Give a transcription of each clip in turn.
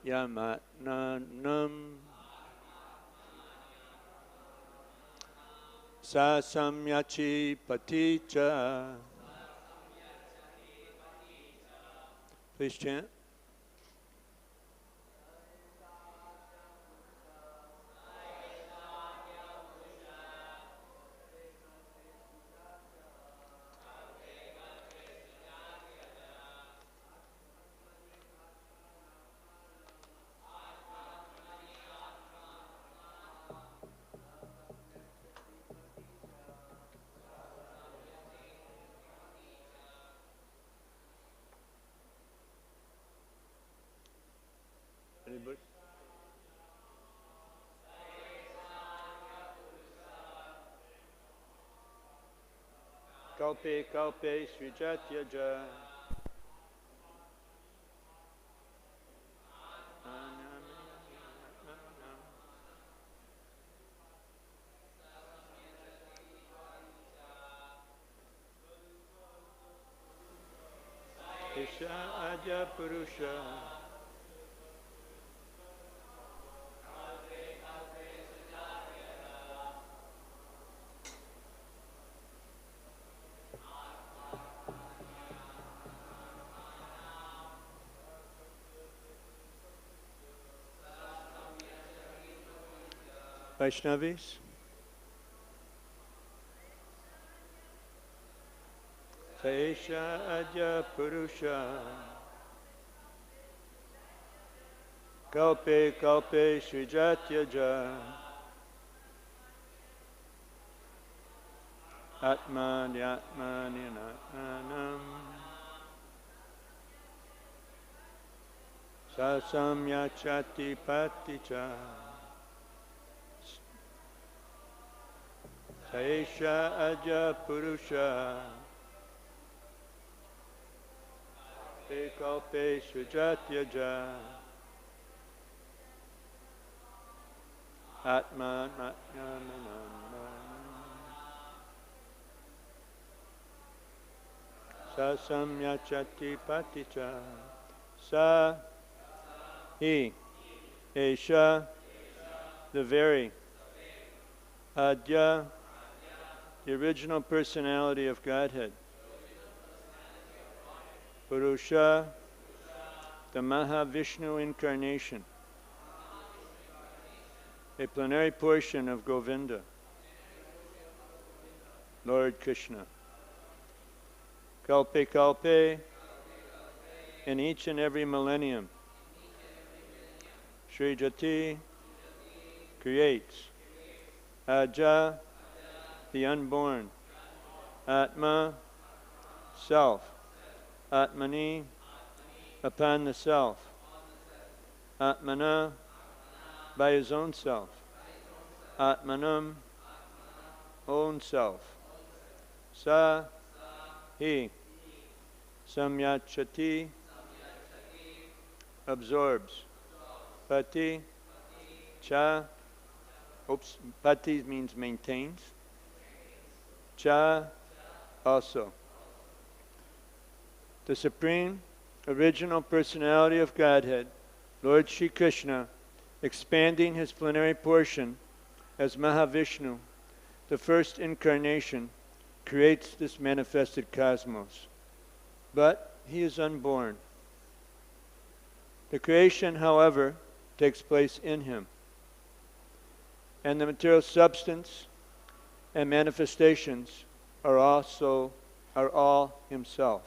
yamatmanam sa saṁyacchati paticha. Please chant. Anybody? Kalpe kalpe sṛjaty ajaḥ. eṣaḥ ajaḥ puruṣaḥ. Vaishnavis, eṣaḥ ajaḥ puruṣaḥ, kalpe kalpe sṛjaty ajaḥ, ātmānātmānī saṁyacchati pāti eṣaḥ ajaḥ puruṣaḥ, kalpe sṛjaty ajaḥ, ātmānātmānaṁ, saṁyacchati pāti sa he eṣaḥ, the very ādyaḥ, the original personality of Godhead, puruṣaḥ, the Mahā-Viṣṇu incarnation, a plenary portion of Govinda, Lord Krishna. Kalpe kalpe, in each and every millennium, sṛjati, creates, ajaḥ, the unborn, ātmā, self, ātmani, upon the self, ātmanā, by his own self, ātmanam, own self, sa, he, saṁyacchati, absorbs, pāti, pāti means maintains, also. The Supreme Original Personality of Godhead, Lord Śrī Kṛṣṇa, expanding his plenary portion as Mahā-Viṣṇu, the first incarnation, creates this manifested cosmos. But he is unborn. The creation, however, takes place in him. And the material substance and manifestations are all himself.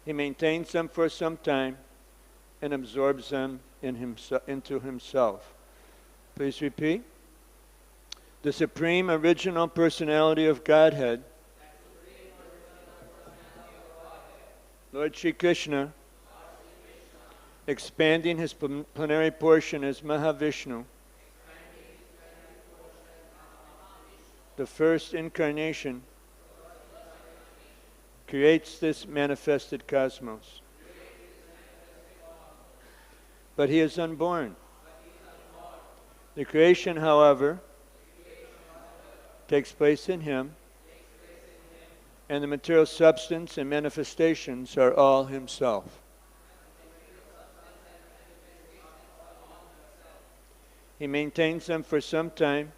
He maintains them for some time and absorbs them into himself. Please repeat. The Supreme Original Personality of Godhead, Lord Śrī Kṛṣṇa, expanding his plenary portion as Mahā-Viṣṇu, the first incarnation, creates this manifested cosmos. But he is unborn. The creation, however, takes place in him, and the material substance and manifestations are all himself. He maintains them for some time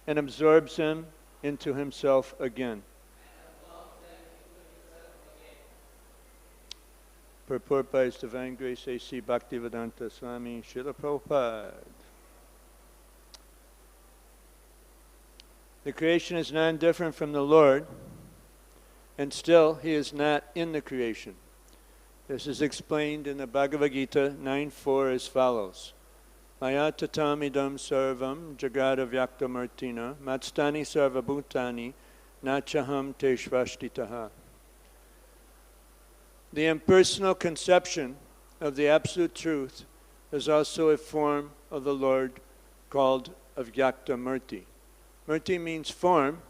and absorbs them into himself again. Purport by His Divine Grace A.C. Bhaktivedanta Swami Srila Prabhupada. The creation is non-different from the Lord, and still He is not in the creation. This is explained in the Bhagavad Gita 9.4 as follows. Maya tatamidam sarvam jagada vyaktamartina matstani sarvabhutani nachaham teshvashtitaha. The impersonal conception of the Absolute Truth is also a form of the Lord called avyakta murti. Murti means form,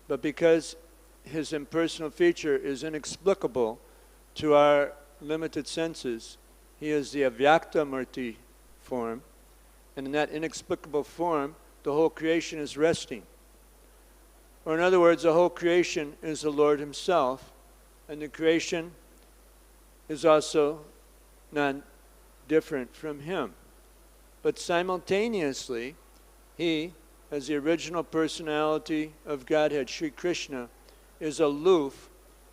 but because His impersonal feature is inexplicable to our limited senses, He is the avyakta murti form, and in that inexplicable form, the whole creation is resting. Or in other words, the whole creation is the Lord Himself, and the creation is also not different from Him. But simultaneously, He, as the original personality of Godhead, Śrī Kṛṣṇa, is aloof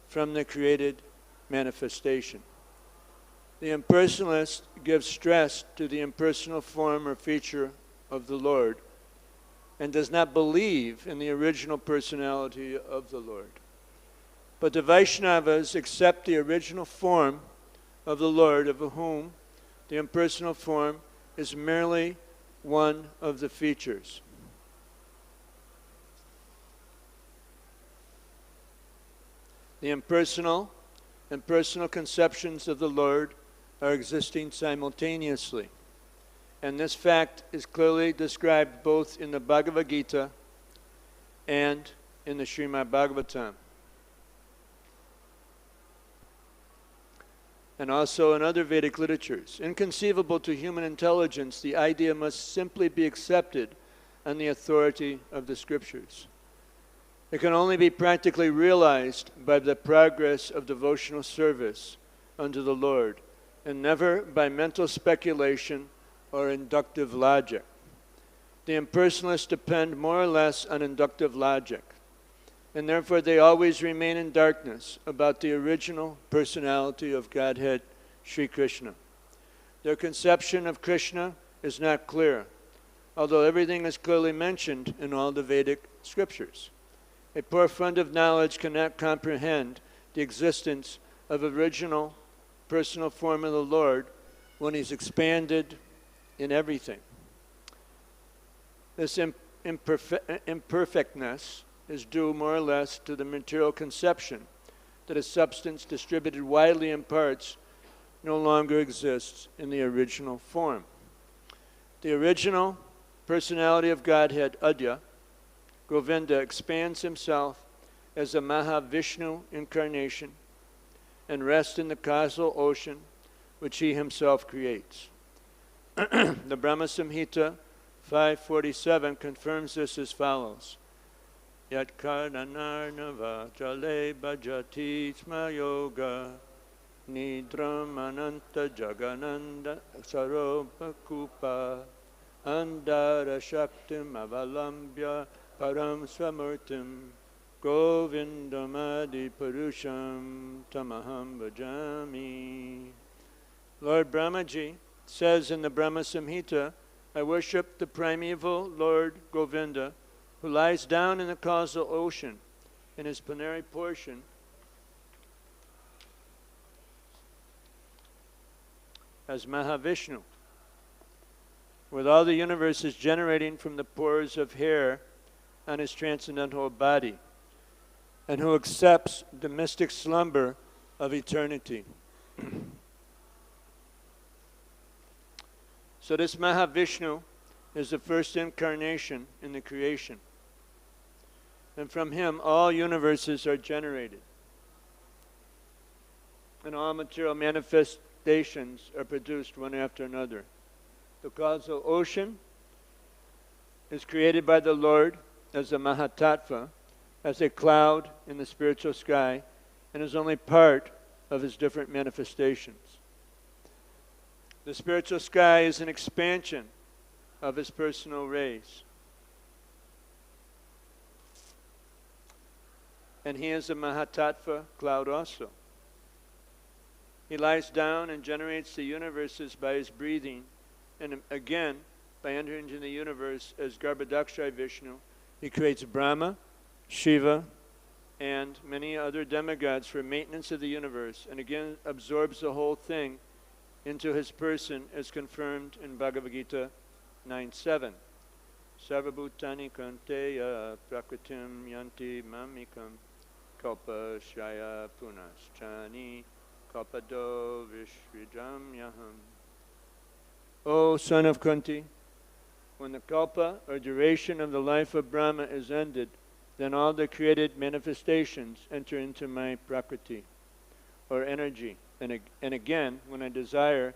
from the created manifestation. The impersonalist gives stress to the impersonal form or feature of the Lord and does not believe in the original personality of the Lord. But the Vaishnavas accept the original form of the Lord, of whom the impersonal form is merely one of the features. The impersonal and personal conceptions of the Lord are existing simultaneously. And this fact is clearly described both in the Bhagavad Gita and in the Srimad Bhagavatam. And also in other Vedic literatures. Inconceivable to human intelligence, the idea must simply be accepted on the authority of the scriptures. It can only be practically realized by the progress of devotional service unto the Lord, and never by mental speculation or inductive logic. The impersonalists depend more or less on inductive logic, and therefore they always remain in darkness about the original personality of Godhead, Śrī Kṛṣṇa. Their conception of Krishna is not clear, although everything is clearly mentioned in all the Vedic scriptures. A poor fund of knowledge cannot comprehend the existence of original personal form of the Lord when He's expanded in everything. This imperfectness is due more or less to the material conception that a substance distributed widely in parts no longer exists in the original form. The original personality of Godhead, ādyaḥ, Govinda, expands Himself as a Mahā-Viṣṇu incarnation and rests in the causal ocean which He Himself creates. The Brahma Samhita 5.47 confirms this as follows. Yat karnanarnava jale bhajati sma yoga nidram ananta jagananda saropa kupa andara shaktim avalambya param swamurtim govindamadi puruṣaḥ tamaham bhajami. Lord Brahmaji says in the Brahma Samhita, I worship the primeval Lord Govinda, who lies down in the causal ocean in his plenary portion as Mahā-Viṣṇu, with all the universes generating from the pores of hair on his transcendental body, and who accepts the mystic slumber of eternity. So this Mahā-Viṣṇu is the first incarnation in the creation. And from Him all universes are generated. And all material manifestations are produced one after another. The causal ocean is created by the Lord as a Mahatattva, as a cloud in the spiritual sky, and is only part of His different manifestations. The spiritual sky is an expansion of his personal rays. And he is a Mahatattva cloud also. He lies down and generates the universes by his breathing, and again, by entering into the universe as Garbhodakshaya Vishnu, he creates Brahma, Shiva, and many other demigods for maintenance of the universe, and again absorbs the whole thing into his person as confirmed in Bhagavad Gita 9.7. Sarvabhutani kanteya prakritim yanti mamikam kalpa shaya punaschani kalpado vishvijam yaham. O son of Kunti, when the kalpa or duration of the life of Brahma is ended, then all the created manifestations enter into my prakriti or energy. And again, when I desire,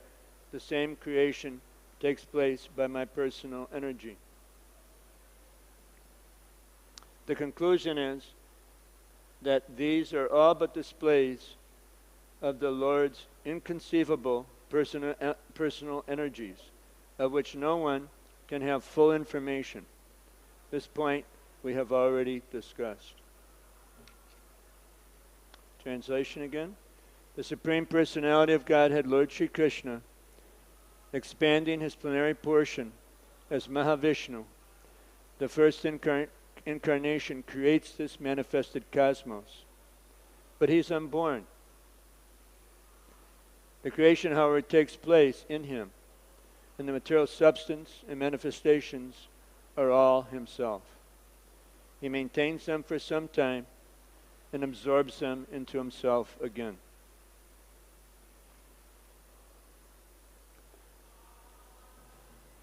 the same creation takes place by my personal energy. The conclusion is that these are all but displays of the Lord's inconceivable personal energies, of which no one can have full information. This point we have already discussed. Translation again. The Supreme Personality of Godhead, Lord Śrī Kṛṣṇa, expanding his plenary portion as Mahā-Viṣṇu, the first incarnation, creates this manifested cosmos. But he's unborn. The creation, however, takes place in him, and the material substance and manifestations are all himself. He maintains them for some time and absorbs them into himself again.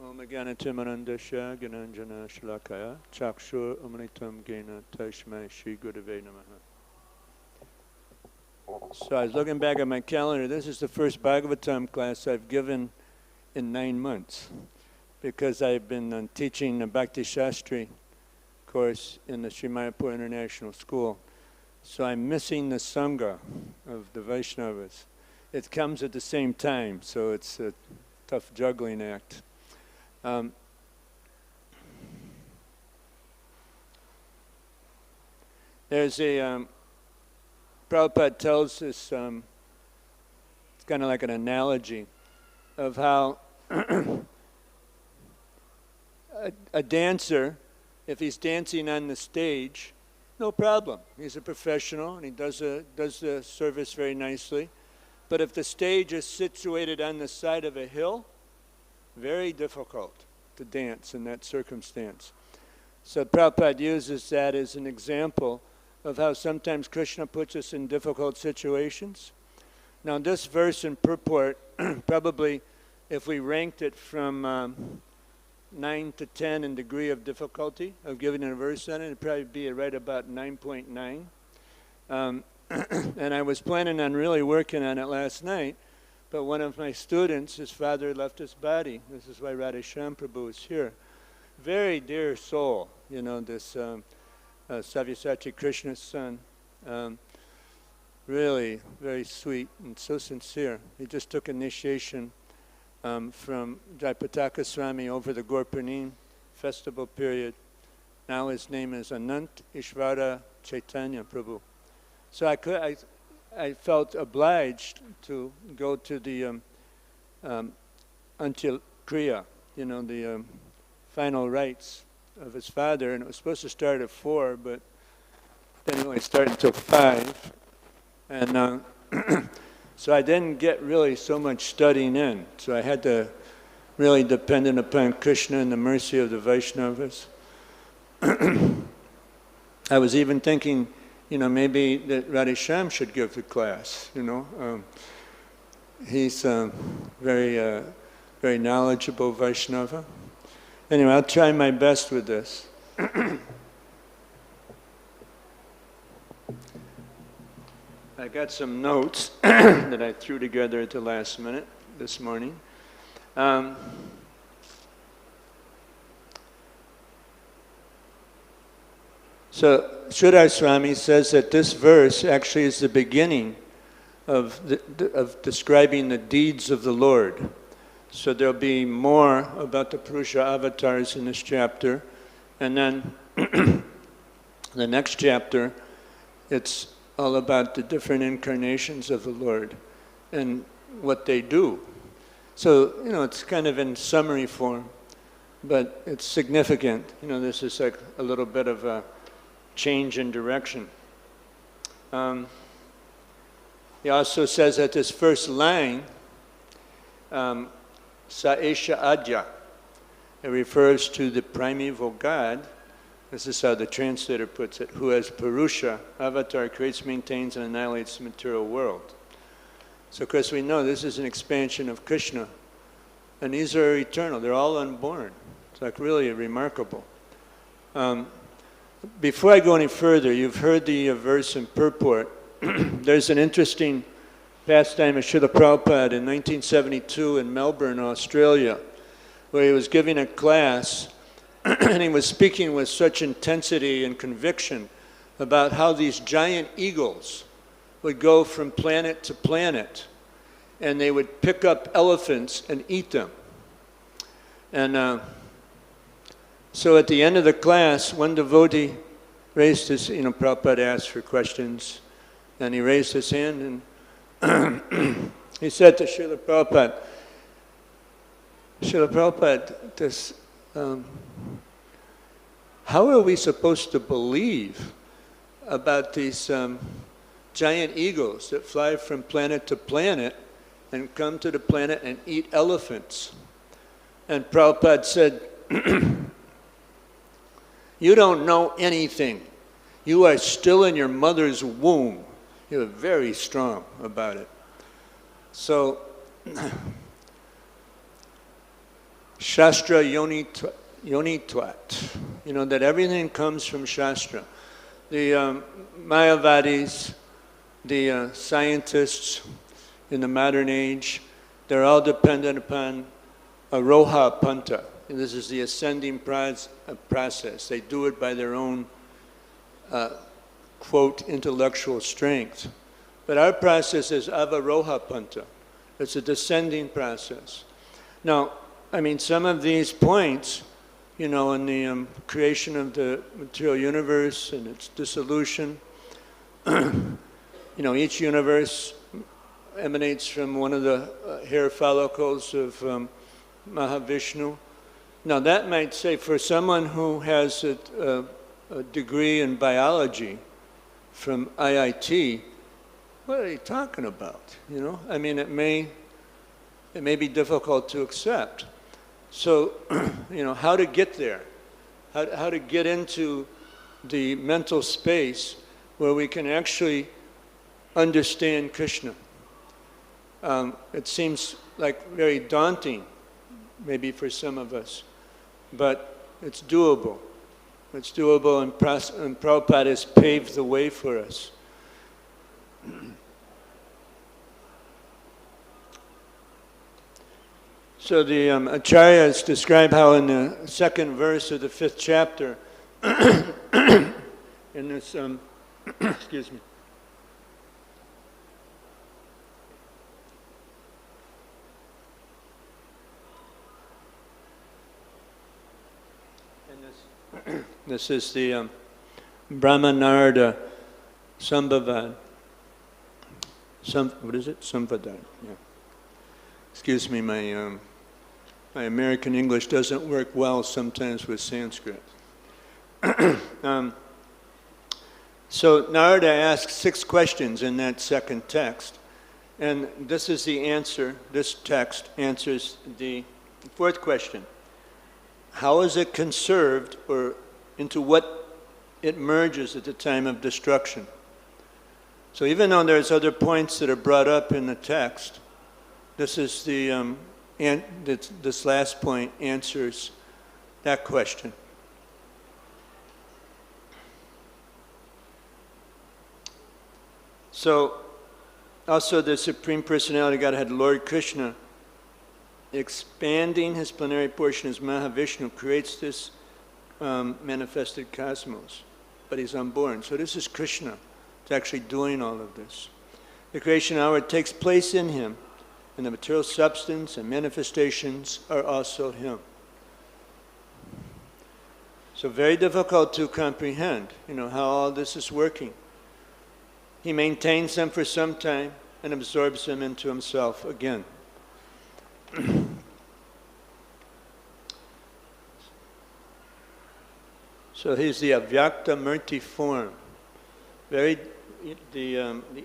Om Gyanatimarandasya Gyananjana Shalakaya Chakshur Amritam Gena Tashmai Shri Gurave Namaha. So I was looking back at my calendar. This is the first Bhagavatam class I've given in 9 months, because I've been teaching a Bhakti Shastri course in the Sri Mayapur International School. So I'm missing the Sangha of the Vaishnavas. It comes at the same time, so it's a tough juggling act. There's a, Prabhupada tells us, it's kind of like an analogy of how a dancer, if he's dancing on the stage, no problem. He's a professional and he does the service very nicely. But if the stage is situated on the side of a hill, very difficult to dance in that circumstance. So Prabhupada uses that as an example of how sometimes Krishna puts us in difficult situations. Now this verse in purport, probably if we ranked it from 9 to 10 in degree of difficulty of giving a verse on it, it'd probably be right about 9.9. And I was planning on really working on it last night, but one of my students, his father left his body. This is why Radheshyam Prabhu is here. Very dear soul, you know, this Savyasati Krishna's son. Really very sweet and so sincere. He just took initiation from Jaipataka Swami over the Gorpanim festival period. Now his name is Anant Ishvara Chaitanya Prabhu. So I felt obliged to go to the Antyakriya, you know, the final rites of his father, and it was supposed to start at 4, but didn't really start until 5. And so I didn't get really so much studying in. So I had to really depend upon Krishna and the mercy of the Vaishnavas. I was even thinking, you know, maybe that Radheshyam should give the class, you know. He's very, very knowledgeable Vaishnava. Anyway, I'll try my best with this. I got some notes that I threw together at the last minute this morning. So Sridhar Swami says that this verse actually is the beginning of describing the deeds of the Lord. So there'll be more about the puruṣaḥ avatars in this chapter. And then the next chapter, it's all about the different incarnations of the Lord and what they do. So, it's kind of in summary form, but it's significant. This is like a little bit of a change in direction. He also says that this first line, sa eṣaḥ ātyaḥ, it refers to the primeval God. This is how the translator puts it, who as puruṣaḥ, avatar, creates, maintains, and annihilates the material world. So of course we know this is an expansion of Krishna, and these are eternal, they're all unborn. It's like really remarkable. Before I go any further, you've heard the verse in purport. There's an interesting pastime of Srila Prabhupada in 1972 in Melbourne, Australia, where he was giving a class and he was speaking with such intensity and conviction about how these giant eagles would go from planet to planet and they would pick up elephants and eat them. And so at the end of the class, one devotee raised his, Prabhupada asked for questions, and he raised his hand and he said to Srila Prabhupada, Srila Prabhupada, how are we supposed to believe about these giant eagles that fly from planet to planet and come to the planet and eat elephants? And Prabhupada said, you don't know anything. You are still in your mother's womb. You were very strong about it. So, Shastra Yonitvat, that everything comes from Shastra. The Mayavadis, the scientists in the modern age, they're all dependent upon Aroha Panta. And this is the ascending process. They do it by their own, quote, intellectual strength. But our process is Avaroha Panta. It's a descending process. Now, some of these points, in the creation of the material universe and its dissolution, each universe emanates from one of the hair follicles of Mahā-Viṣṇu. Now that might say, for someone who has a degree in biology from IIT, what are they talking about? It may be difficult to accept. So, how to get there? How to get into the mental space where we can actually understand Krishna. It seems like very daunting, maybe for some of us, but it's doable. It's doable, and Prabhupada has paved the way for us. So the acharyas describe how in the second verse of the 5th chapter, in this, excuse me, this is the Brahmanarda Sambhavad. What is it? Sambhavad. Yeah. Excuse me, my American English doesn't work well sometimes with Sanskrit. So Narada asks 6 questions in that second text, and this is the answer. This text answers the 4th question. How is it conserved, or into what it merges at the time of destruction? So even though there's other points that are brought up in the text, this is the this last point answers that question. So, also the Supreme Personality of Godhead, Lord Krishna, expanding his plenary portion as Mahā-Viṣṇu, creates this manifested cosmos, but he's unborn. So this is Krishna. It's actually doing all of this. The creation hour takes place in him, and the material substance and manifestations are also Him. So very difficult to comprehend, how all this is working. He maintains them for some time and absorbs them into Himself again. So He's the avyakta murti form, the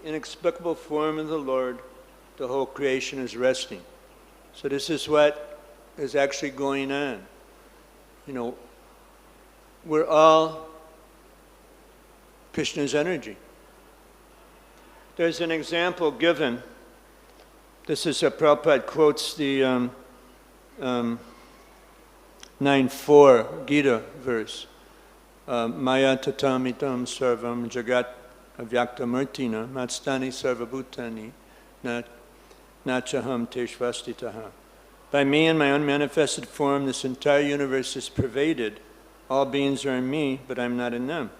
inexplicable form of the Lord. The whole creation is resting. So this is what is actually going on. We're all Krishna's energy. There's an example given. This is Prabhupada quotes the 9.4 Gita verse. Maya tatamitam sarvam jagat avyaktamurtina matstani sarvabhutani nachaham teshvastitaha. By me and my unmanifested form, this entire universe is pervaded. All beings are in me, but I'm not in them.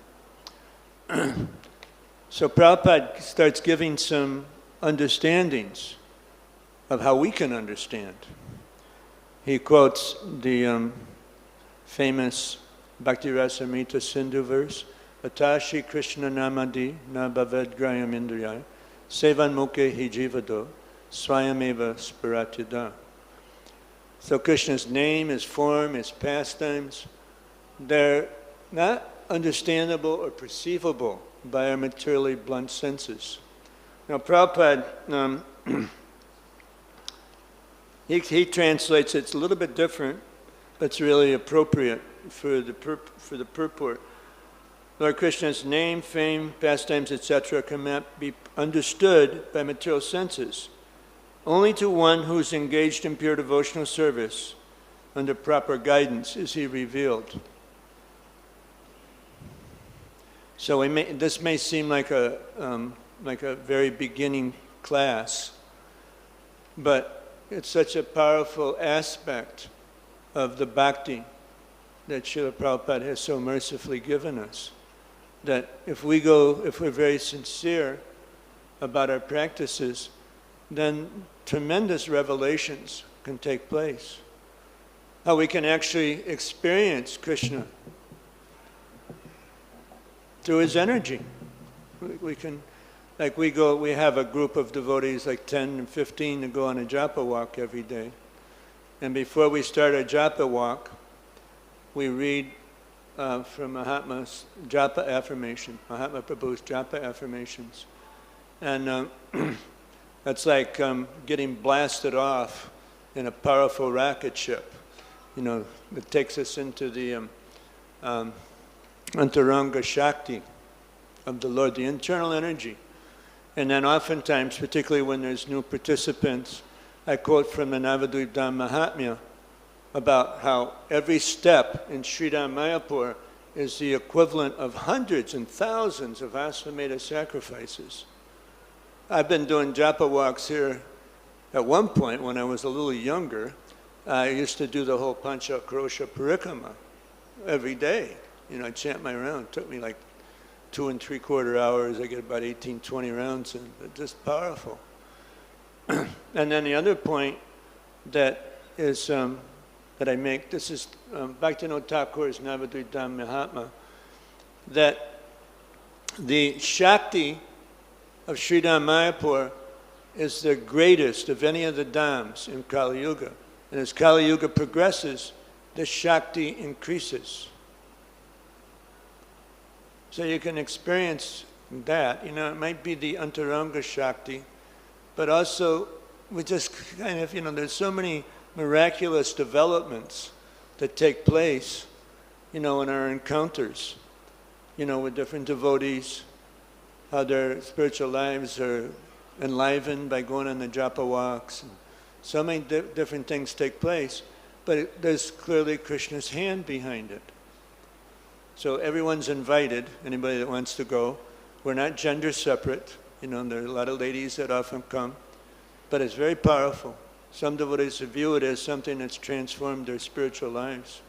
So Prabhupada starts giving some understandings of how we can understand. He quotes the famous Bhakti Rasamrita Sindhu verse, Ata Śrī Kṛṣṇa namadi na bhaved grayam indriyai sevan mukhe hi jivado swayameva sṛjaty. So Krishna's name, His form, His pastimes, they're not understandable or perceivable by our materially blunt senses. Now Prabhupada, he translates it's a little bit different, but it's really appropriate for the purport. Lord Krishna's name, fame, pastimes, etc. cannot be understood by material senses. Only to one who is engaged in pure devotional service under proper guidance is He revealed. So this may seem like a very beginning class, but it's such a powerful aspect of the bhakti that Srila Prabhupada has so mercifully given us, that if we're very sincere about our practices, then tremendous revelations can take place. How we can actually experience Krishna through His energy. We can, we have a group of devotees, like 10 and 15, to go on a japa walk every day. And before we start our japa walk, we read from Mahatma's japa affirmation, Mahatma Prabhu's japa affirmations. And that's like getting blasted off in a powerful rocket ship. That takes us into the antaranga shakti of the Lord, the internal energy. And then oftentimes, particularly when there's new participants, I quote from the Navadvip Dham Mahatmya about how every step in Sridham Mayapur is the equivalent of hundreds and thousands of Asvamedha sacrifices. I've been doing japa walks here. At one point, when I was a little younger, I used to do the whole Pancha Krosha Parikrama every day. I chant my round. It took me like 2 3/4 hours. I get about 18, 20 rounds in, but just powerful. And then the other point that is that I make, this is Bhaktivinoda Thakur's Navadvip Dham Mahatma, that the Shakti of Sridham Mayapur is the greatest of any of the Dhams in Kali Yuga. And as Kali Yuga progresses, the Shakti increases. So you can experience that. It might be the Antaranga Shakti, but also we just kind of, there's so many miraculous developments that take place, in our encounters, with different devotees, how their spiritual lives are enlivened by going on the japa walks. And so many different things take place, but there's clearly Krishna's hand behind it. So everyone's invited, anybody that wants to go. We're not gender separate. There are a lot of ladies that often come, but it's very powerful. Some devotees view it as something that's transformed their spiritual lives.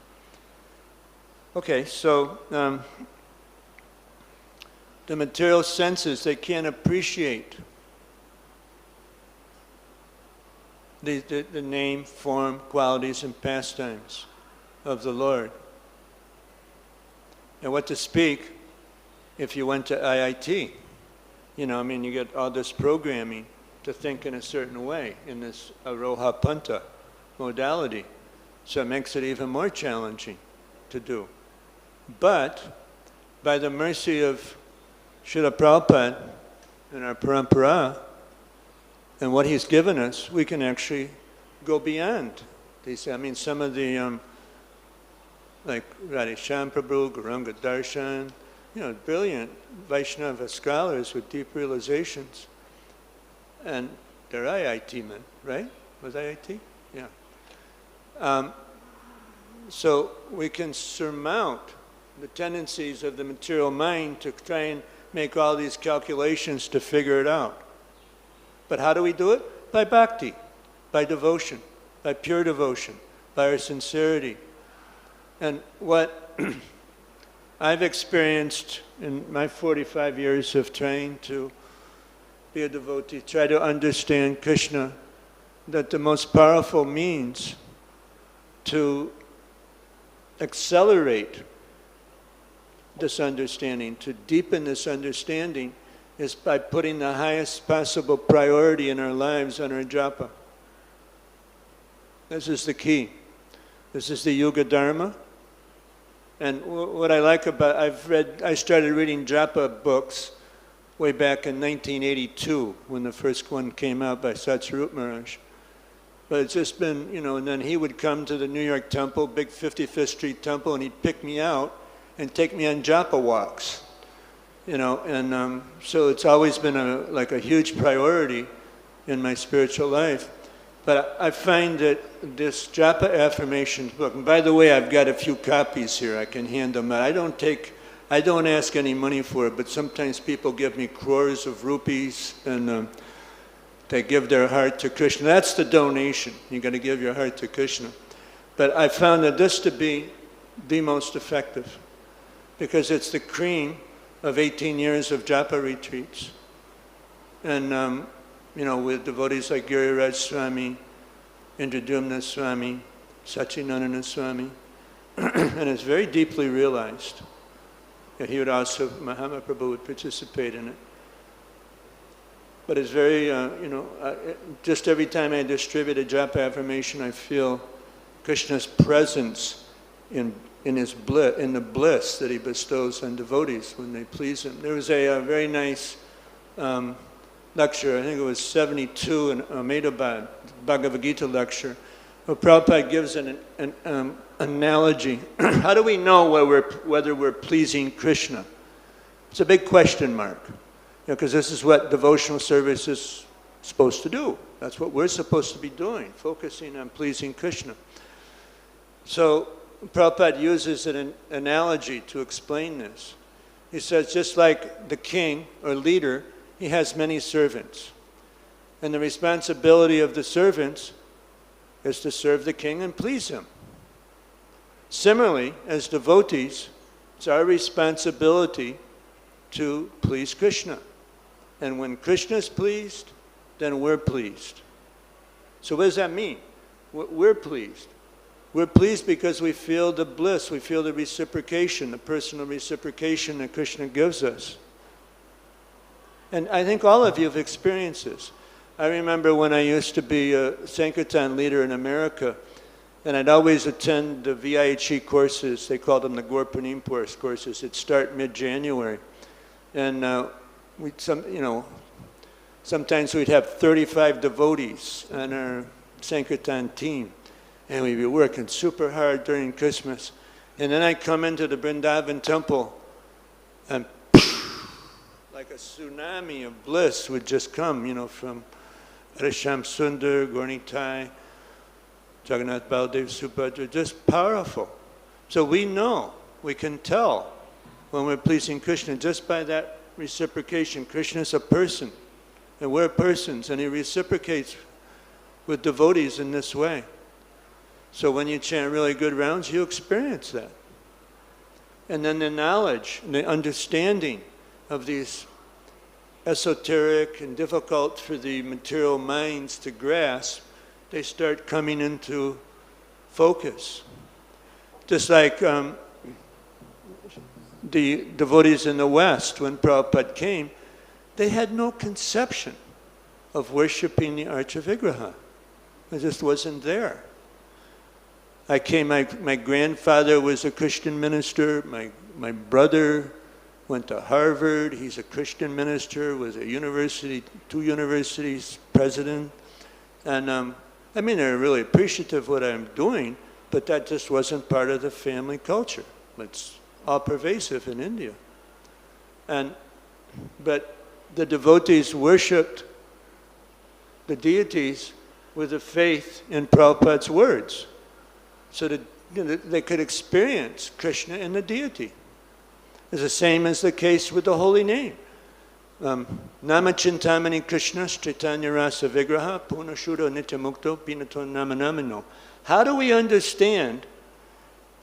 Okay, so the material senses, they can't appreciate the name, form, qualities, and pastimes of the Lord. And what to speak if you went to IIT? You know, I mean, you get all this programming to think in a certain way in this Aroha Panta modality. So it makes it even more challenging to do. But by the mercy of Srila Prabhupada and our parampara and what he's given us, we can actually go beyond these. I mean, some of the, like Radhesham Prabhu, Gauranga Darshan, you know, brilliant Vaishnava scholars with deep realizations. And they're IIT men, right? Was IIT? Yeah. So we can surmount the tendencies of the material mind to try and make all these calculations to figure it out. But how do we do it? By bhakti, by devotion, by pure devotion, by our sincerity. And what I've experienced in my 45 years of trying to be a devotee, try to understand Krishna, that the most powerful means to accelerate this understanding, to deepen this understanding, is by putting the highest possible priority in our lives on our japa. This is the key. This is the Yuga Dharma. And what I like about, I started reading japa books way back in 1982 when the first one came out by Satsvarup Maharaj. But it's just been, you know, and then he would come to the New York temple, big 55th Street temple, and he'd pick me out and take me on japa walks. You know, and so it's always been like a huge priority in my spiritual life. But I find that this japa affirmation book, and by the way, I've got a few copies here, I can hand them out. I don't ask any money for it, but sometimes people give me crores of rupees, and they give their heart to Krishna. That's the donation. You got to give your heart to Krishna. But I found that this to be the most effective, because it's the cream of 18 years of japa retreats. And you know, with devotees like Giriraj Swami, Indradumna Swami, Satchidananda Swami, and it's very deeply realized that he would also, Mahaprabhu would participate in it. But it's very, you know, just every time I distribute a japa affirmation, I feel Krishna's presence in the bliss that he bestows on devotees when they please him. There was a very nice lecture, I think it was 72 in Ahmedabad, Bhagavad Gita lecture, where Prabhupada gives an analogy. How do we know whether we're pleasing Krishna? It's a big question mark, because this is what devotional service is supposed to do. That's what we're supposed to be doing, focusing on pleasing Krishna. So Prabhupada uses an analogy to explain this. He says, just like the king or leader, he has many servants. And the responsibility of the servants is to serve the king and please him. Similarly, as devotees, it's our responsibility to please Krishna. And when Krishna is pleased, then we're pleased. So what does that mean? We're pleased. We're pleased because we feel the bliss, we feel the reciprocation, the personal reciprocation that Krishna gives us. And I think all of you have experienced this. I remember when I used to be a Sankirtan leader in America, and I'd always attend the VIHE courses. They called them the Gaur Purnim courses. It'd start mid-January. And sometimes we'd have 35 devotees on our Sankirtan team. And we'd be working super hard during Christmas. And then I'd come into the Vrindavan temple, and like a tsunami of bliss would just come, you know, from Risham Sundar, Gornitai, Jagannath Baldev, Subhadra, just powerful. So we know, we can tell when we're pleasing Krishna just by that reciprocation. Krishna is a person, and we're persons, and he reciprocates with devotees in this way. So when you chant really good rounds, you experience that. And then the knowledge, the understanding of these esoteric and difficult for the material minds to grasp they start coming into focus. Just like the devotees in the West, when Prabhupada came, they had no conception of worshipping the Archa-Vigraha. It just wasn't there. I came, my grandfather was a Christian minister, my brother went to Harvard, he's a Christian minister, was a university, 2 universities president. And I mean, they're really appreciative of what I'm doing, but that just wasn't part of the family culture. It's all pervasive in India. But the devotees worshipped the deities with a faith in Prabhupada's words, so that they could experience Krishna and the deity. It's the same as the case with the holy name. Namachintamani Krishna Chaitanya Rasa Vigraha Punashuddha Nityamukto Pinato Namanamino. How do we understand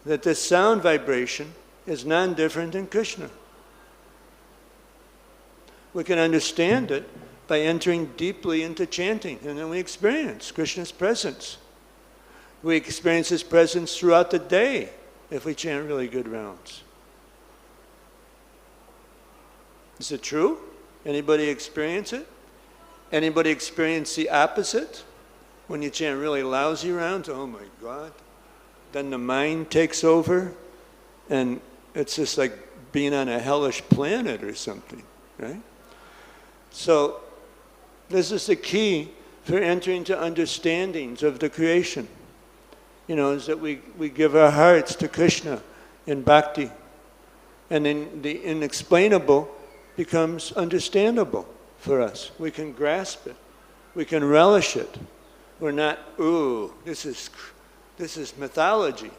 that this sound vibration is non-different than Krishna? We can understand it by entering deeply into chanting, and then we experience Krishna's presence. We experience His presence throughout the day if we chant really good rounds. Is it true? Anybody experience it? Anybody experience the opposite? When you chant really lousy rounds, oh my God. Then the mind takes over, and it's just like being on a hellish planet or something, right? So, this is the key for entering into understandings of the creation. You know, is that we give our hearts to Krishna in bhakti. And then the inexplainable becomes understandable for us. We can grasp it. We can relish it. We're not, ooh, this is mythology.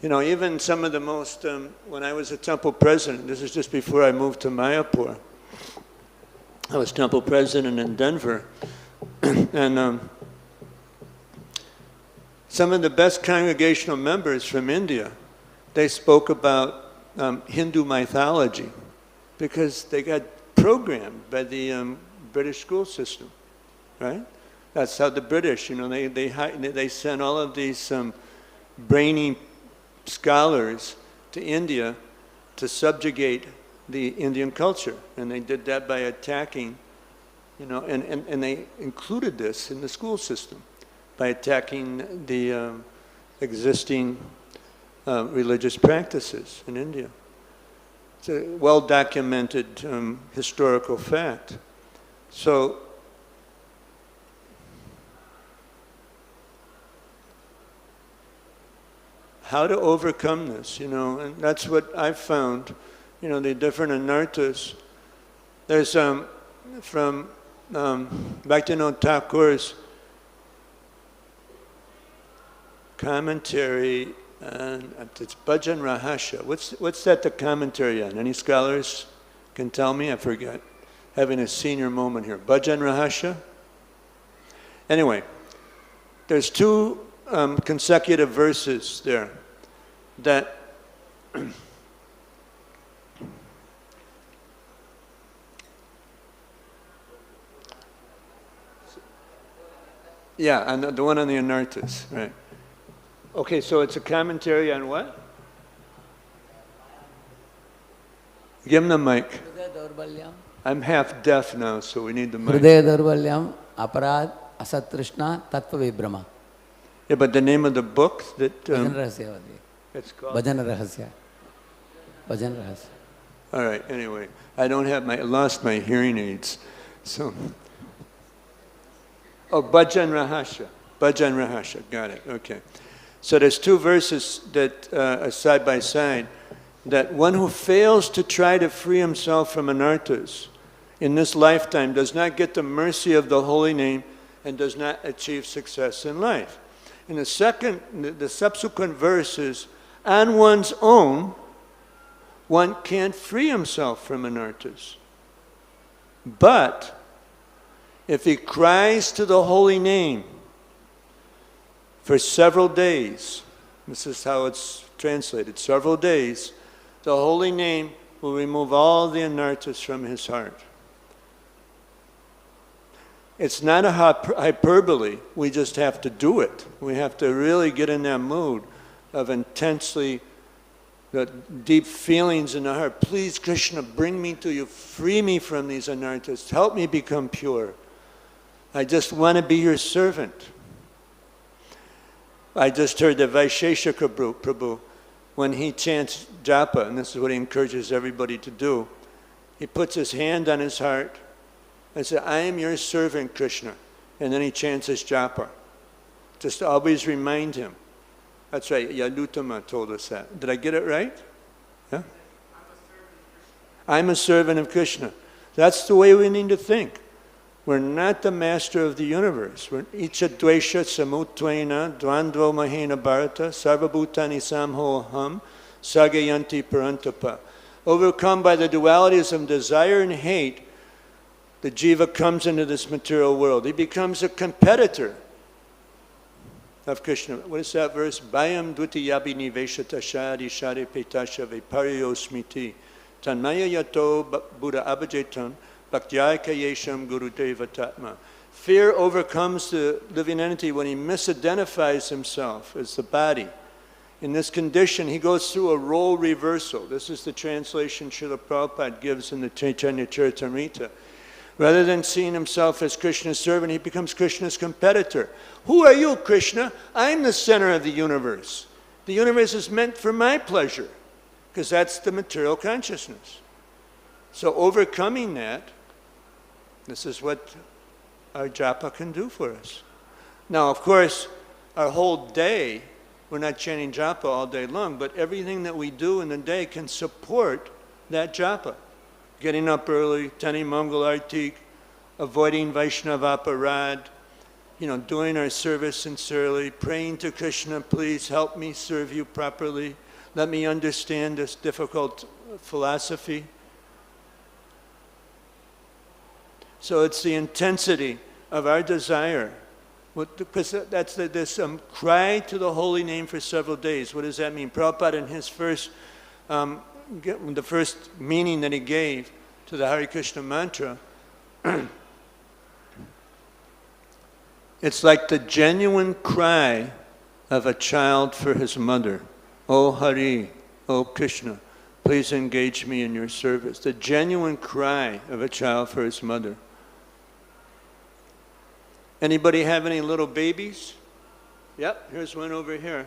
You know, even some of the most, when I was a temple president, this is just before I moved to Mayapur, I was temple president in Denver, and some of the best congregational members from India, they spoke about Hindu mythology because they got programmed by the British school system, right? That's how the British, you know, they sent all of these brainy scholars to India to subjugate the Indian culture, and they did that by attacking, you know, and they included this in the school system by attacking the existing religious practices in India. It's a well-documented historical fact. So, how to overcome this, you know, and that's what I've found, you know, the different anarthas. There's from Bhaktivinoda Thakur's commentary, and it's Bhajan Rahasya. What's that the commentary on? Any scholars can tell me? I forget. Having a senior moment here. Bhajan Rahasya? Anyway, there's 2 consecutive verses there that yeah, and the one on the anarthas, right. Okay, so it's a commentary on what? Give him the mic. I'm half deaf now, so we need the mic. Yeah, but the name of the book that... it's called... Bhajan Rahasya. All right, anyway. I lost my hearing aids, so... Oh, Bhajan Rahasya. Bhajan Rahasya, got it, okay. So there's 2 verses that are side by side, that one who fails to try to free himself from anarthas in this lifetime does not get the mercy of the holy name and does not achieve success in life. And the subsequent verse is, on one's own, one can't free himself from anarthas. But if he cries to the holy name for several days, this is how it's translated, several days, the holy name will remove all the anarthas from his heart. It's not a hyperbole, we just have to do it. We have to really get in that mood of intensely, the deep feelings in the heart. Please, Krishna, bring me to you, free me from these anarthas, help me become pure. I just want to be your servant. I just heard that Vaisheshika Prabhu, when he chants japa, and this is what he encourages everybody to do, he puts his hand on his heart and says, I am your servant, Krishna. And then he chants his japa. Just always remind him. That's right, Yadutama told us that. Did I get it right? Yeah? I'm a servant of Krishna. That's the way we need to think. We're not the master of the universe. We're icha dvesha samutvaina dvandvo mahena bharata sarvabhutani samhoham sagayanti parantapa. Overcome by the dualities of desire and hate, the jiva comes into this material world. He becomes a competitor of Krishna. What is that verse? Bhayam dvitiyabi niveshata shadi shadi petasha vipariyo smiti tanmaya yato buddha abhajetan bhaktyayaka yesham gurudeva tatma. Fear overcomes the living entity when he misidentifies himself as the body. In this condition, he goes through a role reversal. This is the translation Srila Prabhupada gives in the Chaitanya Charitamrita. Rather than seeing himself as Krishna's servant, he becomes Krishna's competitor. Who are you, Krishna? I'm the center of the universe. The universe is meant for my pleasure, because that's the material consciousness. So overcoming that, this is what our japa can do for us. Now, of course, our whole day, we're not chanting japa all day long, but everything that we do in the day can support that japa. Getting up early, attending Mangal Arti, avoiding Vaishnava aparad, doing our service sincerely, praying to Krishna, please help me serve you properly. Let me understand this difficult philosophy. So it's the intensity of our desire. Because that's this cry to the holy name for several days. What does that mean? Prabhupada in his first the first meaning that he gave to the Hare Krishna mantra, it's like the genuine cry of a child for his mother. Oh Hari, oh Krishna, please engage me in your service. The genuine cry of a child for his mother. Anybody have any little babies? Yep, here's one over here.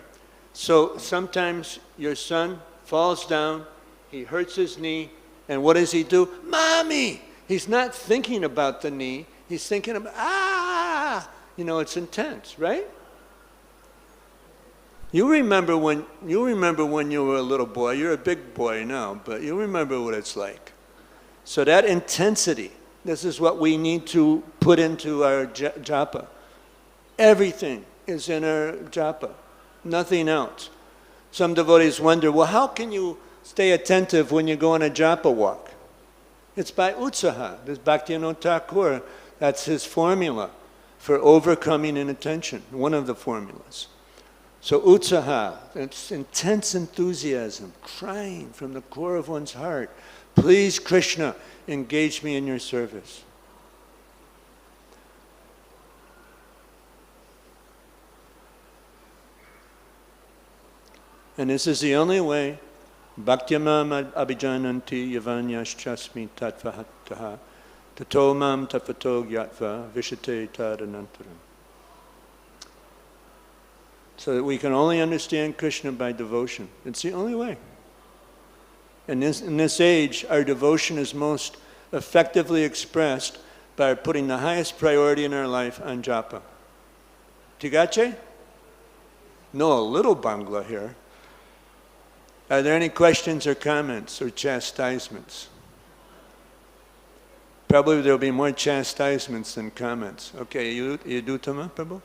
So sometimes your son falls down, he hurts his knee, and what does he do? Mommy! He's not thinking about the knee, he's thinking about, it's intense, right? You remember when you were a little boy, you're a big boy now, but you remember what it's like. So that intensity, this is what we need to put into our japa. Everything is in our japa, nothing else. Some devotees wonder, well, how can you stay attentive when you go on a japa walk? It's by utsaha. This Bhaktivinoda Thakur, that's his formula for overcoming inattention, one of the formulas. So utsaha, it's intense enthusiasm, crying from the core of one's heart, please Krishna, engage me in your service. And this is the only way. Bhaktyamam abhijananti yavanyaschasmi tatvahataha tato mam tapato gyatva vishate tadanantaram. So that we can only understand Krishna by devotion. It's the only way. And in this age, our devotion is most effectively expressed by putting the highest priority in our life on japa. Tigache? No, a little Bangla here. Are there any questions or comments or chastisements? Probably there will be more chastisements than comments. Okay, Yadutama, Prabhu?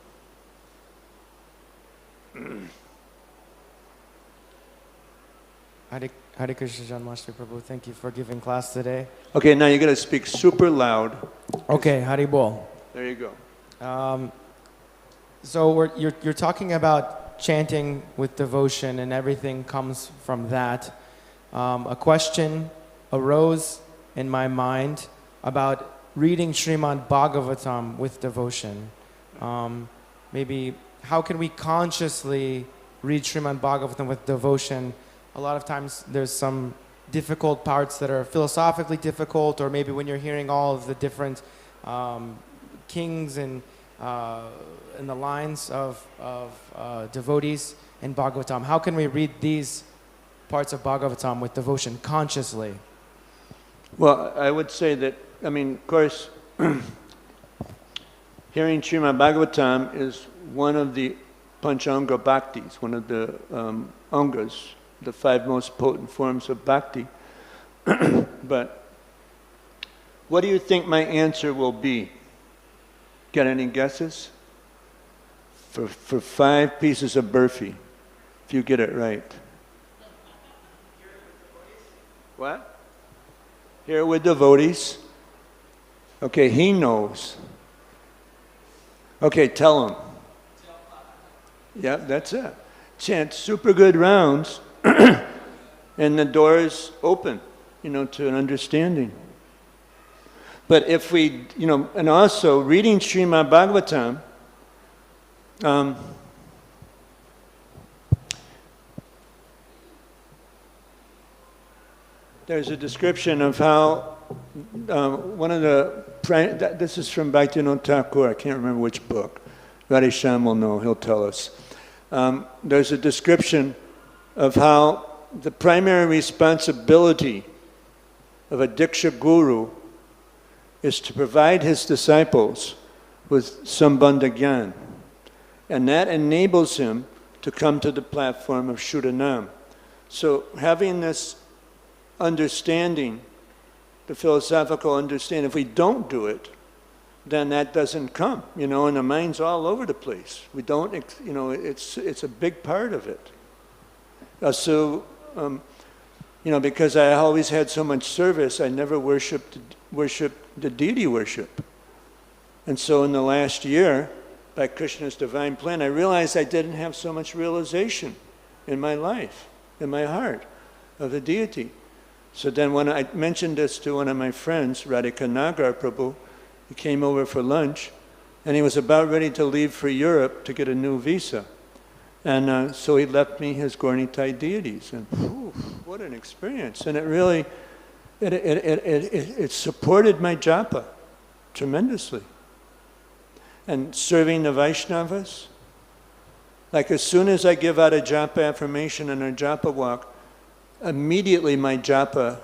Hare Krishna Janmastami, Prabhu. Thank you for giving class today. Okay, now you're going to speak super loud. Okay, Hari Bol. There you go. So you're talking about chanting with devotion and everything comes from that. A question arose in my mind about reading Srimad Bhagavatam with devotion? Maybe how can we consciously read Srimad Bhagavatam with devotion? A lot of times there's some difficult parts that are philosophically difficult, or maybe when you're hearing all of the different kings and the lines of devotees in Bhagavatam. How can we read these parts of Bhagavatam with devotion consciously? Well, I would say that, I mean, of course, hearing Srimad Bhagavatam is one of the Panchanga Bhaktis, one of the angas, the 5 most potent forms of bhakti. But what do you think my answer will be? Got any guesses? For 5 pieces of burfi, if you get it right. What? Here with devotees. Okay, he knows. Okay, tell him. Yeah, that's it. Chant super good rounds, and the door is open, to an understanding. But if we, and also reading Srimad Bhagavatam, there's a description of how one of this is from Bhaktivinoda Thakur, I can't remember which book. Radhesham will know, he'll tell us. There's a description of how the primary responsibility of a Diksha Guru is to provide his disciples with Sambandha Gyan. And that enables him to come to the platform of Shuddhanam. So having this understanding, the philosophical understanding, if we don't do it, then that doesn't come, and the mind's all over the place. We don't, it's a big part of it. Because I always had so much service, I never worshipped the deity worship. And so in the last year, by Krishna's divine plan, I realized I didn't have so much realization in my life, in my heart, of the deity. So then when I mentioned this to one of my friends, Radhika Nagar Prabhu, he came over for lunch, and he was about ready to leave for Europe to get a new visa. And so he left me his Gauranitai deities, and what an experience. And it really, it supported my japa tremendously. And serving the Vaishnavas, like as soon as I give out a japa affirmation and a japa walk, immediately my japa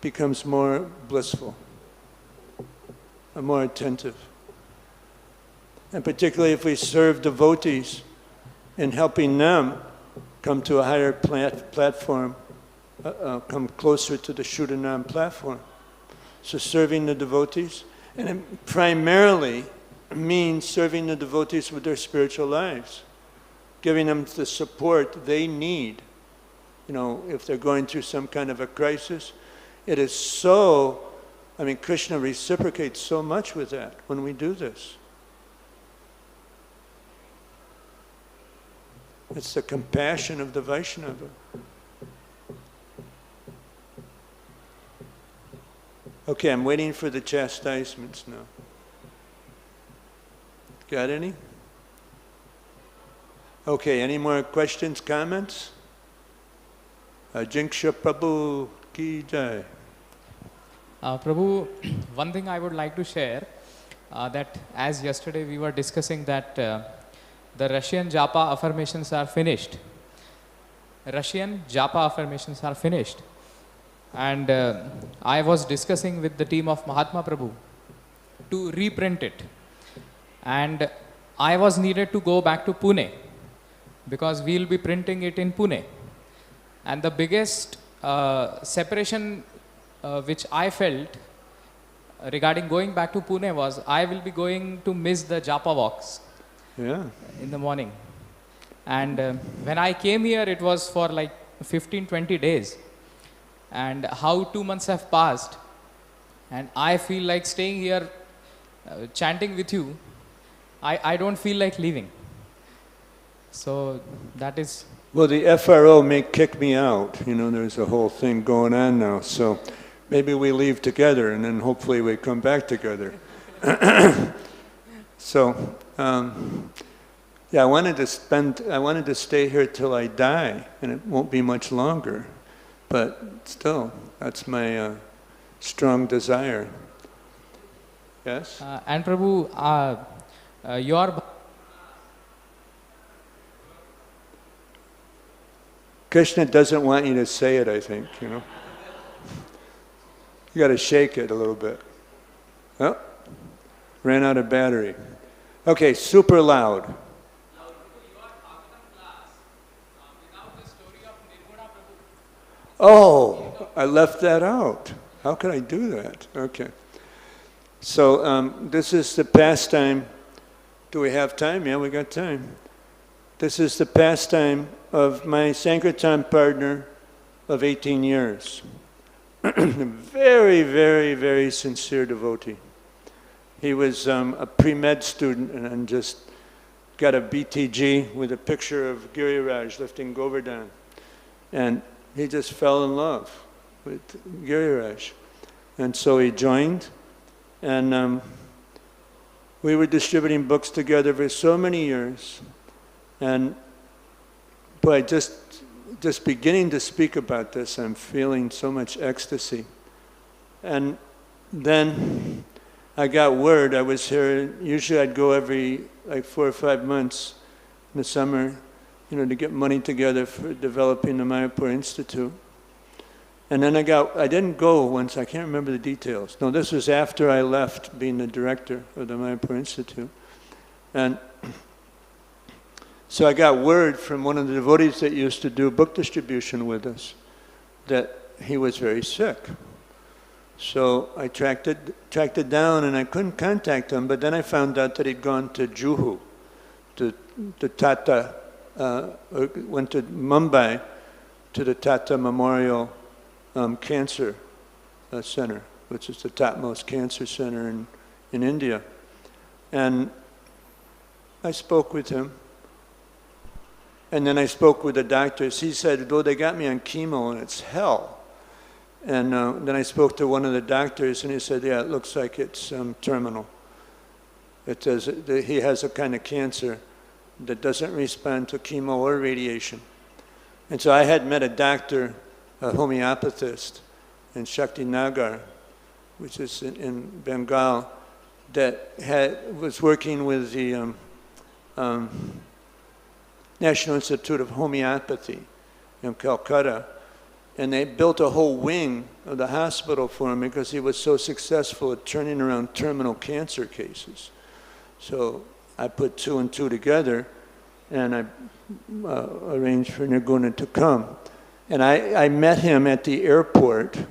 becomes more blissful, more attentive. And particularly if we serve devotees in helping them come to a higher platform, come closer to the Shuddhanam platform. So serving the devotees, and it primarily means serving the devotees with their spiritual lives, giving them the support they need. If they're going through some kind of a crisis, it is so, Krishna reciprocates so much with that when we do this. It's the compassion of the Vaishnava. Okay, I'm waiting for the chastisements now. Got any? Okay, any more questions, comments? Jinksha Prabhu ki jai. Prabhu, one thing I would like to share, that as yesterday we were discussing that the Russian japa affirmations are finished. Russian japa affirmations are finished. And I was discussing with the team of Mahatma Prabhu to reprint it. And I was needed to go back to Pune because we'll be printing it in Pune. And the biggest separation which I felt regarding going back to Pune was I will be going to miss the japa walks in the morning. And when I came here, it was for like 15-20 days. And how 2 months have passed, and I feel like staying here chanting with you, I don't feel like leaving. So that is... Well, the FRO may kick me out. There's a whole thing going on now. So maybe we leave together and then hopefully we come back together. So, yeah, I wanted to stay here till I die, and it won't be much longer. But still, that's my strong desire. Yes? And Prabhu, your... Krishna doesn't want you to say it, I think, you know. You got to shake it a little bit. Oh, ran out of battery. Okay, super loud. Oh, I left that out. How could I do that? Okay. So this is the pastime. Do we have time? Yeah, we got time. This is the pastime of my Sankirtan partner of 18 years. Very, very, very sincere devotee. He was a pre-med student and just got a BTG with a picture of Giriraj lifting Govardhan. And he just fell in love with Giriraj. And so he joined, and we were distributing books together for so many years. And boy, just beginning to speak about this, I'm feeling so much ecstasy. And then I got word, I was here, usually I'd go every like 4 or 5 months in the summer, you know, to get money together for developing the Mayapur Institute. And then I didn't go once, I can't remember the details. No, this was after I left being the director of the Mayapur Institute. And so I got word from one of the devotees that used to do book distribution with us that he was very sick. So I tracked it down, and I couldn't contact him, but then I found out that he'd gone to Juhu, to Tata, went to Mumbai to the Tata Memorial Cancer Center, which is the topmost cancer center in India. And I spoke with him. And then I spoke with the doctors. He said, though they got me on chemo and it's hell. And then I spoke to one of the doctors and he said, yeah, it looks like it's terminal. It says that he has a kind of cancer that doesn't respond to chemo or radiation. And so I had met a doctor, a homeopathist in Shakti Nagar, which is in Bengal, that was working with the National Institute of Homeopathy in Calcutta, and they built a whole wing of the hospital for him because he was so successful at turning around terminal cancer cases. So I put 2 and 2 together, and I arranged for Nirguna to come. And I met him at the airport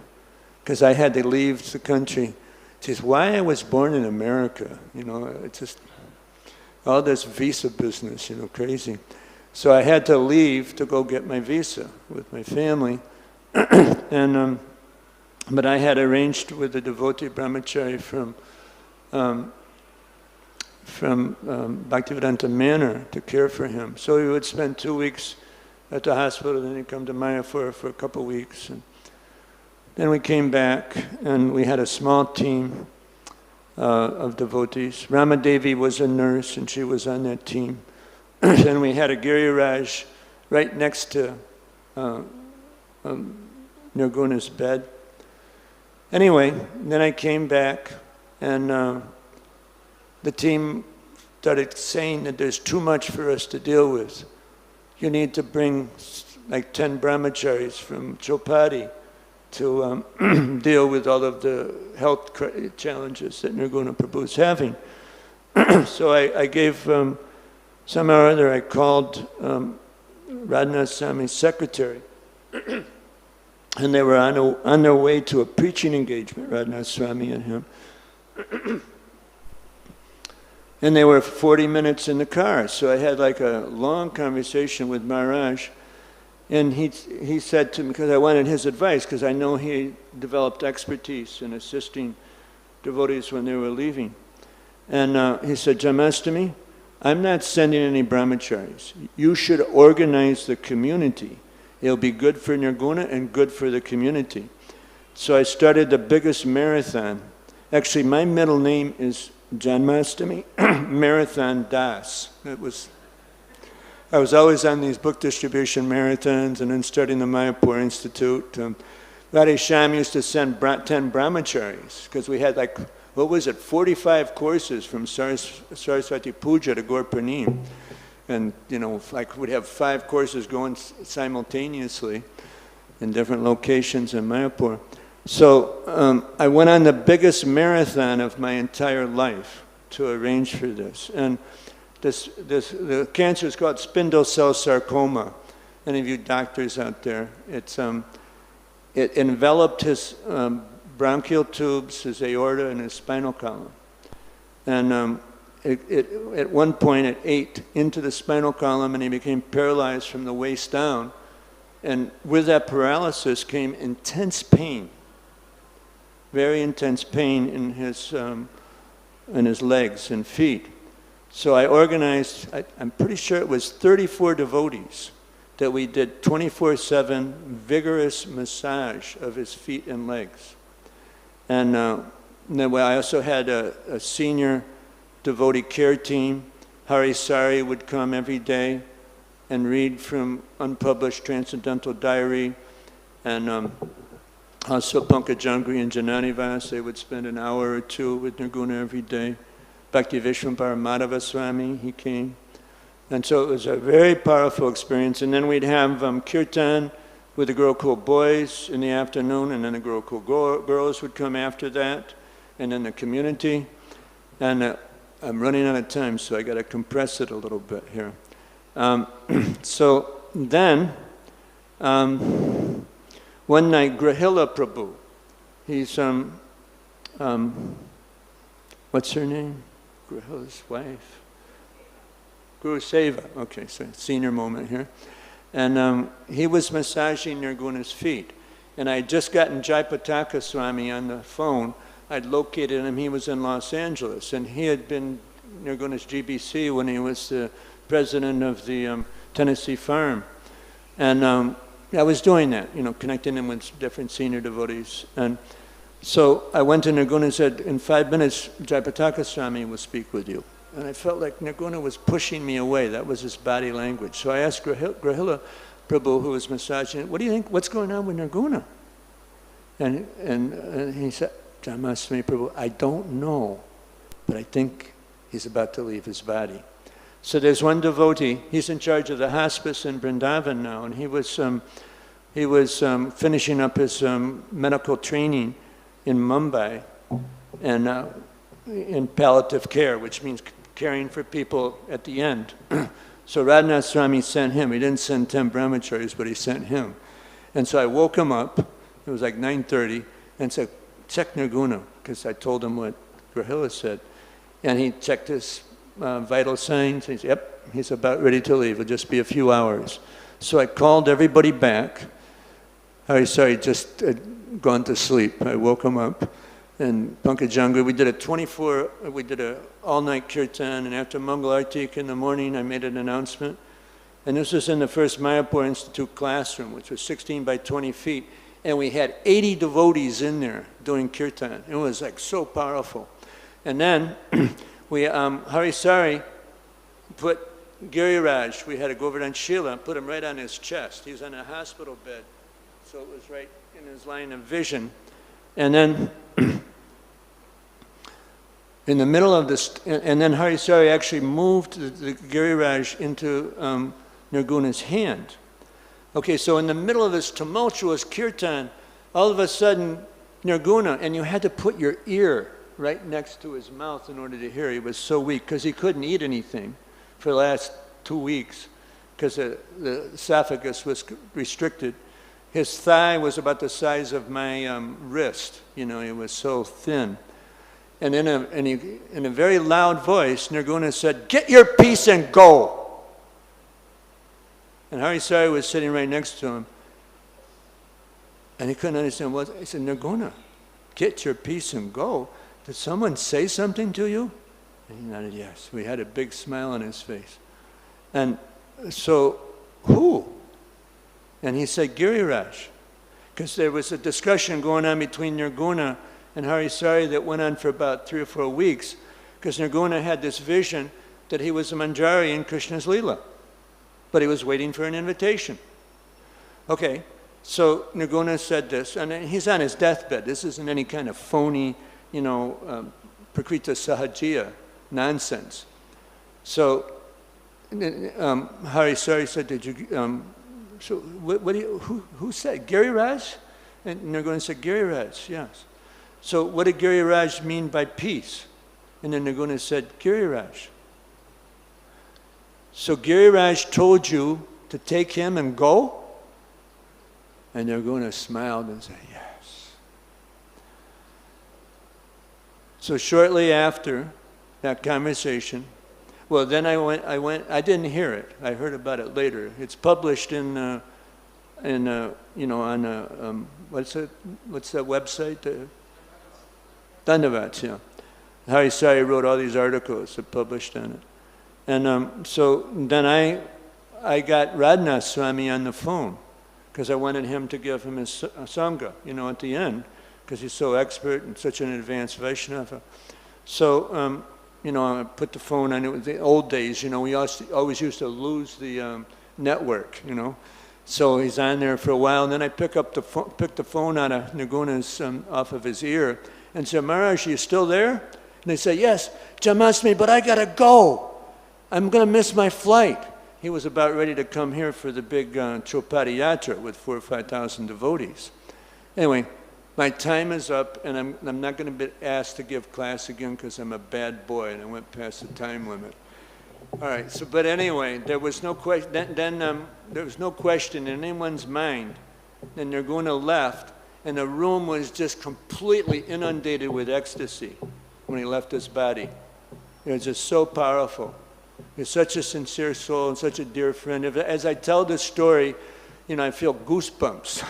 because I had to leave the country. He says, why I was born in America? You know, it's just all this visa business, you know, crazy. So I had to leave to go get my visa with my family. And but I had arranged with a devotee brahmachari from Bhaktivedanta Manor to care for him. So he would spend 2 weeks at the hospital, then he'd come to Mayapur for a couple of weeks. And then we came back, and we had a small team of devotees. Ramadevi was a nurse, and she was on that team. And we had a Giriraj right next to Nirguna's bed. Anyway, then I came back, and the team started saying that there's too much for us to deal with. You need to bring like 10 brahmacharis from Chopati to deal with all of the health challenges that Nirguna Prabhu is having. So I gave, somehow or other, I called Radhanath Swami's secretary. And they were on their way to a preaching engagement, Radhanath Swami and him. And they were 40 minutes in the car. So I had like a long conversation with Maharaj. And he said to me, because I wanted his advice, because I know he developed expertise in assisting devotees when they were leaving. And he said, Janmastami, I'm not sending any brahmacharis. You should organize the community. It'll be good for Nirguna and good for the community. So I started the biggest marathon. Actually, my middle name is Janmastami, Marathon Das. I was always on these book distribution marathons and then starting the Mayapur Institute. Radhe Shyam used to send 10 brahmacharis because we had 45 courses from Saraswati Puja to Gaur Purnim. And, we'd have 5 courses going simultaneously in different locations in Mayapur. So I went on the biggest marathon of my entire life to arrange for this. And the cancer is called spindle cell sarcoma. Any of you doctors out there, it enveloped his bronchial tubes, his aorta, and his spinal column. And at one point it ate into the spinal column and he became paralyzed from the waist down. And with that paralysis came intense pain, very intense pain in his legs and feet. So I organized, I'm pretty sure it was 34 devotees that we did 24/7 vigorous massage of his feet and legs. And then I also had a senior devotee care team. Hari Sari would come every day and read from unpublished Transcendental Diary. And also Pankajangri and Jananivas, they would spend an hour or two with Nirguna every day. Bhakti Vishwambhara Madhava Swami, he came. And so it was a very powerful experience. And then we'd have kirtan with the Gurukul boys in the afternoon, and then the Gurukul girls would come after that, and then the community. And I'm running out of time, so I got to compress it a little bit here. So then, one night, Grahila Prabhu, he's, what's her name? Grahila's wife. Guru Seva, okay, so senior moment here. And he was massaging Nirguna's feet. And I had just gotten Jayapataka Swami on the phone. I'd located him, he was in Los Angeles. And he had been Nirguna's GBC when he was the president of the Tennessee Farm. And I was doing that, connecting him with different senior devotees. And so I went to Nirguna and said, in 5 minutes, Jayapataka Swami will speak with you. And I felt like Nirguna was pushing me away. That was his body language. So I asked Grahila Prabhu, who was massaging, what do you think, what's going on with Nirguna? And he said, Janmastami Prabhu, I don't know, but I think he's about to leave his body. So there's one devotee, he's in charge of the hospice in Vrindavan now, and he was finishing up his medical training in Mumbai, and in palliative care, which means caring for people at the end. So Radhanath Swami sent him. He didn't send 10 brahmacharis, but he sent him. And so I woke him up, it was like 9:30, and said, check Nirguna, because I told him what Grahila said. And he checked his vital signs. He said, yep, he's about ready to leave. It'll just be a few hours. So I called everybody back. Sorry, just gone to sleep. I woke him up. And Pankajangri, we did a all-night kirtan, and after Mangal Artik in the morning, I made an announcement. And this was in the first Mayapur Institute classroom, which was 16 by 20 feet. And we had 80 devotees in there doing kirtan. It was like so powerful. And then we, Harisari put Giriraj, we had a Govardhan Shila, put him right on his chest. He was on a hospital bed, so it was right in his line of vision. And then in the middle of this, and then Harisari actually moved the Giriraj into Nirguna's hand. Okay, so in the middle of this tumultuous kirtan, all of a sudden, Nirguna, and you had to put your ear right next to his mouth in order to hear. He was so weak because he couldn't eat anything for the last 2 weeks because the esophagus was restricted. His thigh was about the size of my wrist. He was so thin. And in a very loud voice, Nirguna said, "Get your piece and go." And Harisari was sitting right next to him. And he couldn't understand what. He said, "Nirguna, get your piece and go. Did someone say something to you?" And he nodded yes. We had a big smile on his face. And so, who? And he said, Giriraj. because there was a discussion going on between Nirguna and Harisari that went on for about 3 or 4 weeks, because Nirguna had this vision that he was a manjari in Krishna's Leela, but he was waiting for an invitation. Okay, so Nirguna said this, and he's on his deathbed. This isn't any kind of phony, prakrita sahajiya nonsense. So Harisari said, "Did you? So what do you? Who said Giriraj?" And Nirguna said, "Giriraj, yes." So what did Giriraj mean by peace? And then Nirguna said, "Giriraj." So Giriraj told you to take him and go? And Nirguna smiled and said, "Yes." So shortly after that conversation, well, then I didn't hear it. I heard about it later. It's published on what's that website? Dandavats, yeah. Harisari wrote all these articles that published on it. And so then I got Radhanath Swami on the phone, because I wanted him to give him his Sangha, at the end, because he's so expert and such an advanced Vaishnava. So, I put the phone on. It was the old days, we always used to lose the network, So he's on there for a while, and then I picked the phone out of Nirguna's, off of his ear, and said, "Maharaj, are you still there?" And they said, "Yes, Janmastami, but I gotta go. I'm gonna miss my flight." He was about ready to come here for the big Chopati Yatra with 4,000 or 5,000 devotees. Anyway, my time is up, and I'm not going to be asked to give class again because I'm a bad boy and I went past the time limit. All right. So, but anyway, there was no question. Then there was no question in anyone's mind. Then Nirguna left, and the room was just completely inundated with ecstasy when he left his body. It was just so powerful. He's such a sincere soul and such a dear friend. As I tell this story, I feel goosebumps,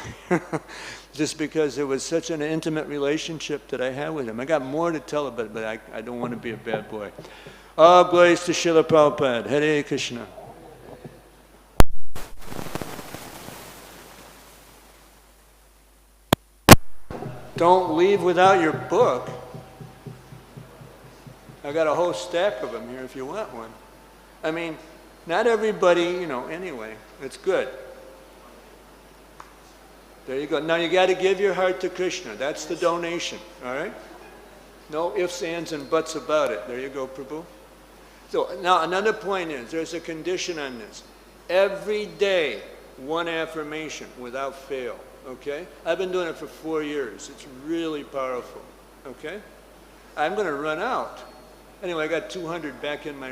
just because it was such an intimate relationship that I had with him. I got more to tell about it, but I don't want to be a bad boy. All glories to Srila Prabhupada. Hare Krishna. Don't leave without your book. I got a whole stack of them here if you want one. I mean, not everybody, anyway, it's good. There you go. Now you got to give your heart to Krishna. That's the donation, all right? No ifs, ands, and buts about it. There you go, Prabhu. So now another point is, there's a condition on this. Every day, one affirmation without fail, okay? I've been doing it for 4 years. It's really powerful, okay? I'm going to run out. Anyway, I got 200 back in my